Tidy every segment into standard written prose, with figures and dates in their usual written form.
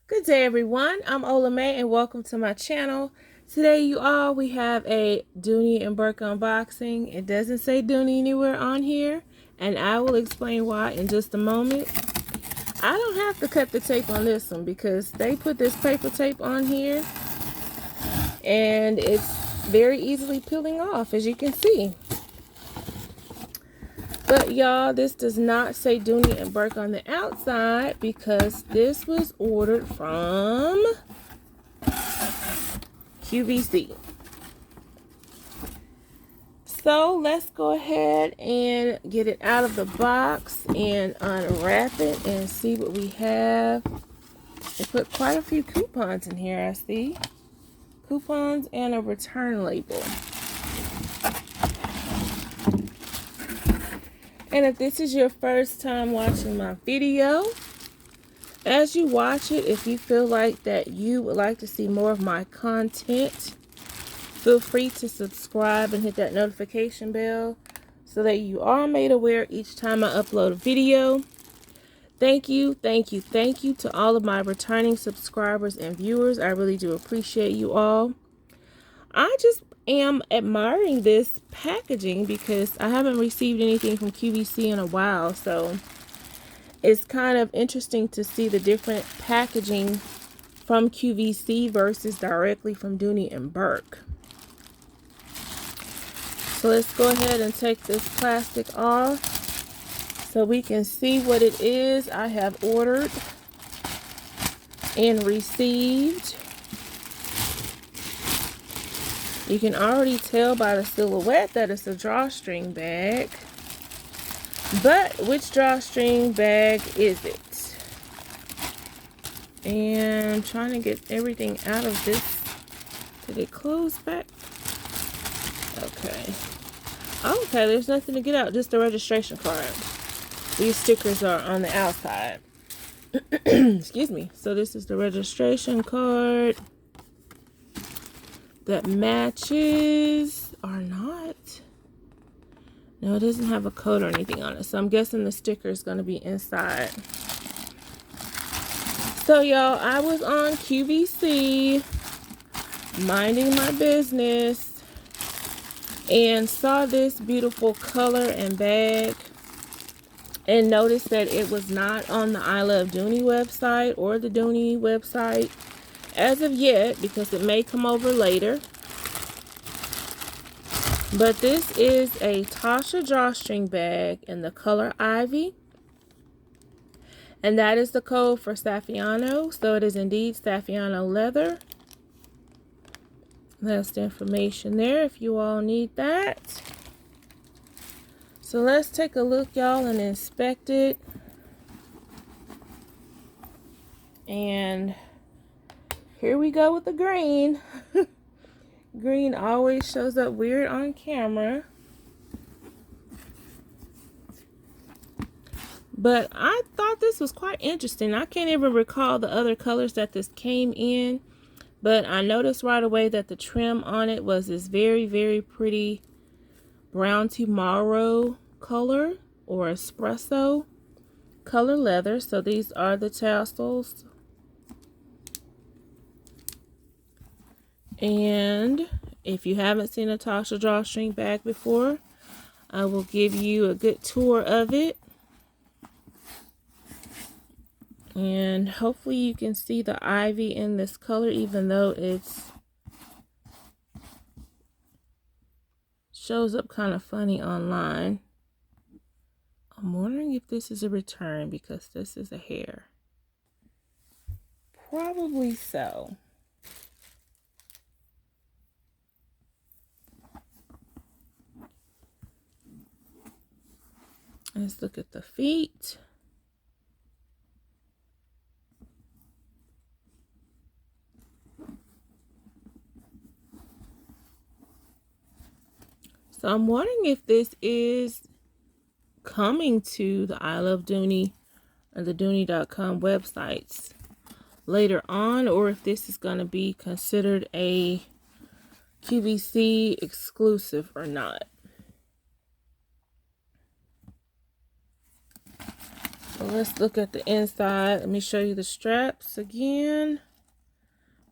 Good day, everyone. I'm OlaMaye, and welcome to my channel. Today, we have a Dooney and Bourke unboxing. It doesn't say Dooney anywhere on here, and I will explain why in just a moment. I don't have to cut the tape on this one because they put this paper tape on here, and it's very easily peeling off, as you can see. But y'all, this does not say Dooney and Bourke on the outside because this was ordered from QVC. So let's go ahead and get it out of the box and unwrap it and see what we have. They put quite a few coupons in here, I see. Coupons and a return label. And if this is your first time watching my video, as you watch it, if you feel like that you would like to see more of my content, feel free to subscribe and hit that notification bell so that you are made aware each time I upload a video. Thank you to all of my returning subscribers and viewers. I really do appreciate you all. I just am admiring this packaging because I haven't received anything from QVC in a while, so it's kind of interesting to see the different packaging from QVC versus directly from Dooney and Bourke. So let's go ahead and take this plastic off so we can see what it is I have ordered and received. You can already tell by the silhouette that it's a drawstring bag. But which drawstring bag is it? And I'm trying to get everything out of this. Did it close back? Okay. Okay, there's nothing to get out, just the registration card. These stickers are on the outside. Excuse me. So this is the registration card that matches or not. No, it doesn't have a code or anything on it, so I'm guessing the sticker is going to be inside. So y'all, I was on QVC minding my business and saw this beautiful color and bag and noticed that it was not on the I Love Dooney website or the Dooney website as of yet, because it may come over later. But this is a Tasha drawstring bag in the color Ivy. And that is the code for Saffiano. So it is indeed Saffiano leather. That's the information there if you all need that. So let's take a look, y'all, and inspect it. And here we go with the green. Green always shows up weird on camera. But I thought this was quite interesting. I can't even recall the other colors that this came in. But I noticed right away that the trim on it was this very, very pretty brown tomorrow color or espresso color leather. So these are the tassels. And if you haven't seen a Tasha drawstring bag before, I will give you a good tour of it. And hopefully you can see the ivy in this color, even though it's shows up kind of funny online. I'm wondering if this is a return because this is a hair. Probably so. Let's look at the feet. So I'm wondering if this is coming to the I Love Dooney or the Dooney.com websites later on, or if this is going to be considered a QVC exclusive or not. So let's look at the inside. Let me show you the straps again.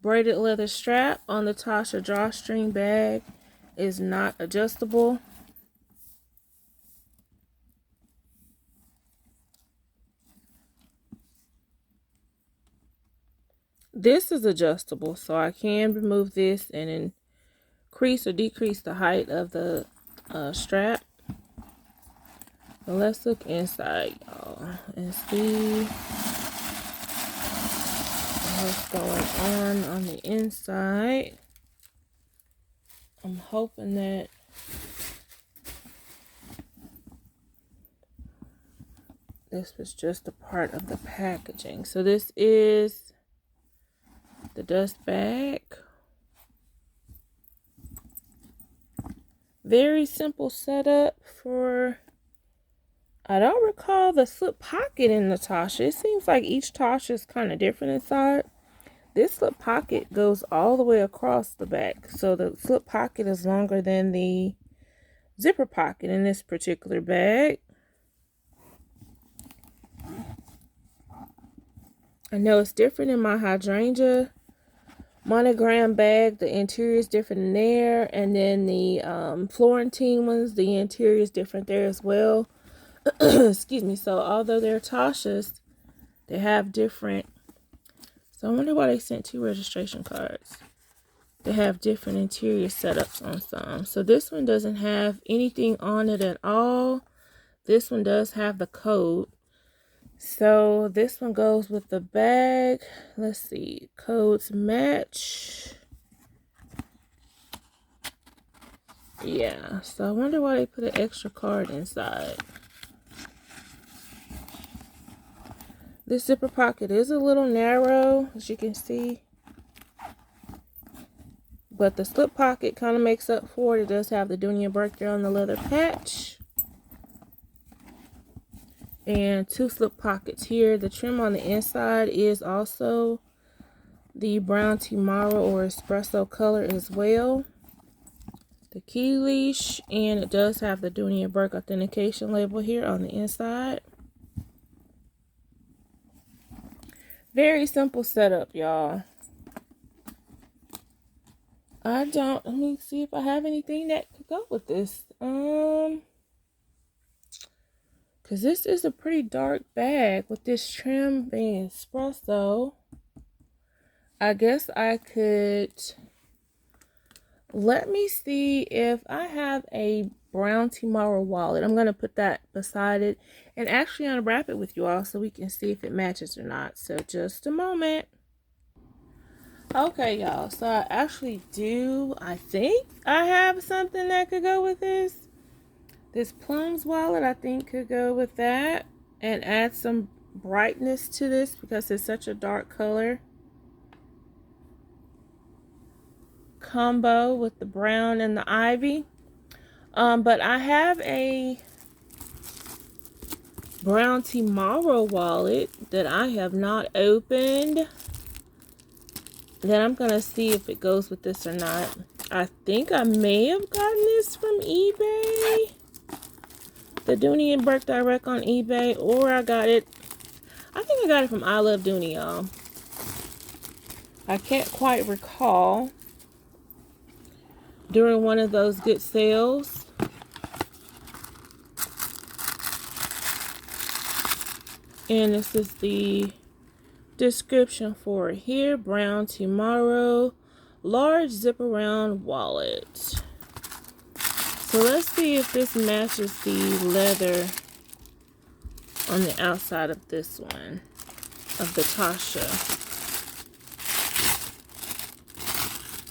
Braided leather strap on the Tasha drawstring bag is not adjustable. This is adjustable, so I can remove this and increase or decrease the height of the strap. But let's look inside, y'all, and see what's going on the inside. I'm hoping that this was just a part of the packaging. So this is the dust bag. Very simple setup for, I don't recall the slip pocket in the Tasha. It seems like each Tasha is kind of different inside. This slip pocket goes all the way across the back. So the slip pocket is longer than the zipper pocket in this particular bag. I know it's different in my hydrangea monogram bag. The interior is different in there, and then the Florentine ones, the interior is different there as well. Excuse me. So although they're Tasha's, they have different. So I wonder why they sent 2 registration cards. They have different interior setups on some. So this one doesn't have anything on it at all. This one does have the code. So this one goes with the bag. Let's see. Codes match. Yeah. So I wonder why they put an extra card inside. This zipper pocket is a little narrow, as you can see. But the slip pocket kind of makes up for it. It does have the Dooney and Bourke there on the leather patch. And 2 slip pockets here. The trim on the inside is also the brown Tomorrow or espresso color as well. The key leash, and it does have the Dooney and Bourke authentication label here on the inside. Very simple setup, y'all. Let me see if I have anything that could go with this. Because this is a pretty dark bag with this trim being espresso. I guess I could, let me see if I have a brown Tomorrow wallet. I'm going to put that beside it and actually unwrap it with you all so we can see if it matches or not. So just a moment. Okay, y'all. So I actually do, I think I have something that could go with this. This Plums wallet, I think, could go with that and add some brightness to this because it's such a dark color combo with the brown and the ivy. But I have a brown Tomorrow wallet that I have not opened. Then I'm going to see if it goes with this or not. I think I may have gotten this from eBay. The Dooney and Bourke direct on eBay, or I got it. I think I got it from I Love Dooney, y'all. I can't quite recall. During one of those good sales. And this is the description for it here. Brown Tomorrow, large zip around wallet. So let's see if this matches the leather on the outside of this one, of the Tasha.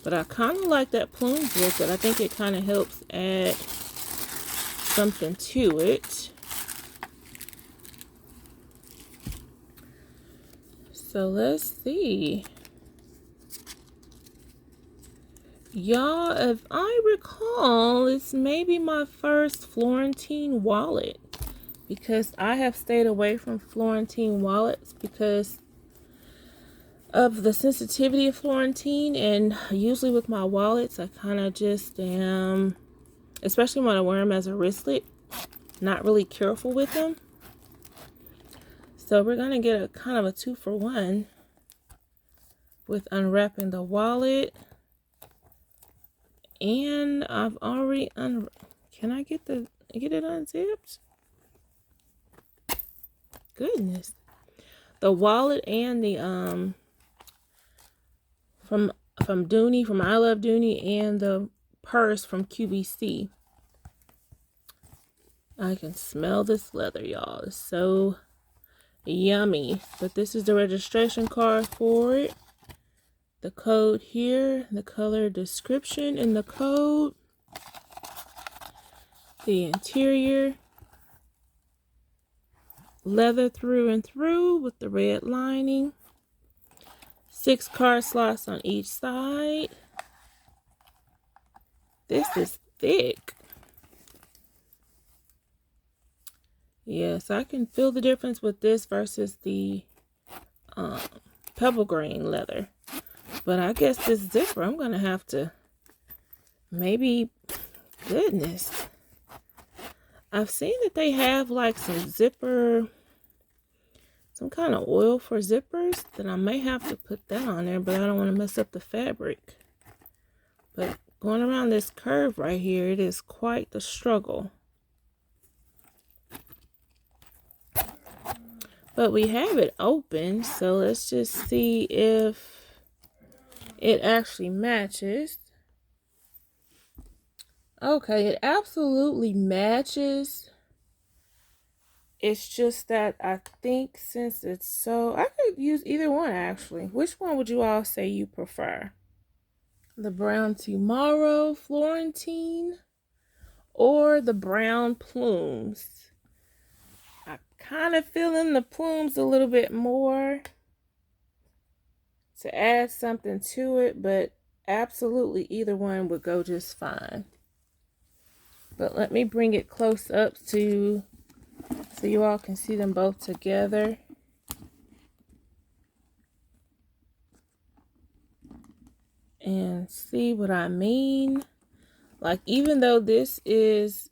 But I kind of like that plumes with it. I think it kind of helps add something to it. So let's see. Y'all, if I recall, it's maybe my first Florentine wallet. Because I have stayed away from Florentine wallets because of the sensitivity of Florentine. And usually with my wallets, I kind of just am, especially when I wear them as a wristlet, not really careful with them. So we're going to get a kind of a 2-for-1 with unwrapping the wallet. And I've already can I get it unzipped? Goodness. The wallet and the from Dooney, from I Love Dooney, and the purse from QVC. I can smell this leather, y'all. It's so yummy. But this is the registration card for it. The code here, the color description in the code. The interior. Leather through and through with the red lining. 6 card slots on each side. This is thick. Yes, I can feel the difference with this versus the pebble grain leather. But I guess this zipper, I'm going to have to maybe, goodness. I've seen that they have like some zipper, some kind of oil for zippers, that I may have to put that on there, but I don't want to mess up the fabric. But going around this curve right here, it is quite the struggle. But we have it open, so let's just see if it actually matches. Okay, it absolutely matches. It's just that I think since it's so, I could use either one actually. Which one would you all say you prefer? The brown Tomorrow Florentine or the brown plumes? I kind of feeling the plumes a little bit more to add something to it, but absolutely either one would go just fine. But let me bring it close up so you all can see them both together. And see what I mean. Like, even though this is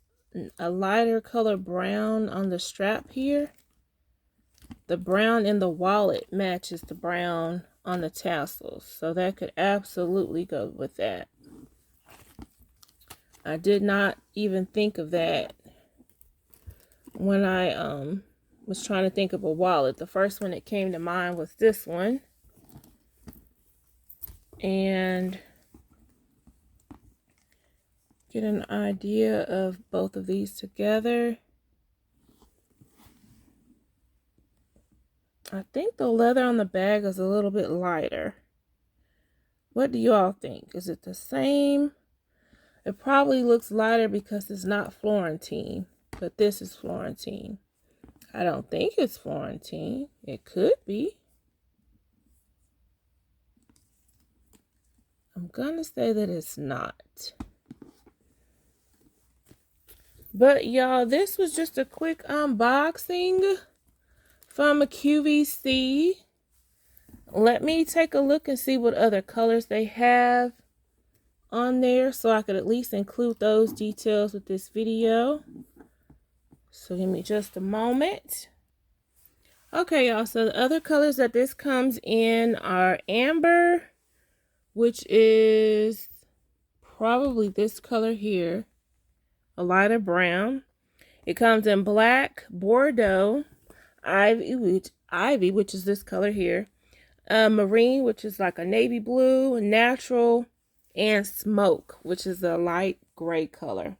a lighter color brown on the strap here, the brown in the wallet matches the brown on the tassels. So that could absolutely go with that. I did not even think of that when I was trying to think of a wallet. The first one that came to mind was this one. And get an idea of both of these together. I think the leather on the bag is a little bit lighter. What do you all think? Is it the same? It probably looks lighter because it's not Florentine, but this is Florentine. I don't think it's Florentine. It could be. I'm gonna say that it's not. But y'all, this was just a quick unboxing from a QVC. Let me take a look and see what other colors they have on there so I could at least include those details with this video. So give me just a moment. Okay, y'all, so the other colors that this comes in are amber, which is probably this color here, a lighter brown. It comes in black, Bordeaux, ivy, which is this color here, marine, which is like a navy blue, natural, and smoke, which is a light gray color.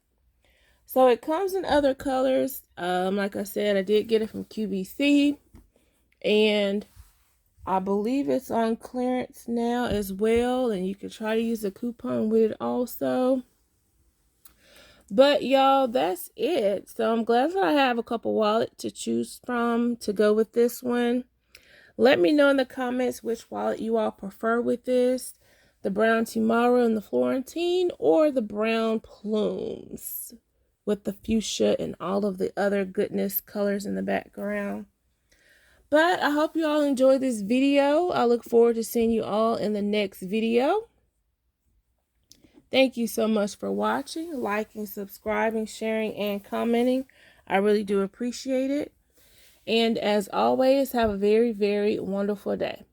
So it comes in other colors. Like I said, I did get it from QVC, and I believe it's on clearance now as well, and you can try to use a coupon with it also. But y'all, that's it. So I'm glad that I have a couple wallets to choose from to go with this one. Let me know in the comments which wallet you all prefer with this. The brown Tomorrow and the Florentine, or the brown plumes with the fuchsia and all of the other goodness colors in the background. But I hope you all enjoyed this video. I look forward to seeing you all in the next video. Thank you so much for watching, liking, subscribing, sharing, and commenting. I really do appreciate it. And as always, have a very, very wonderful day.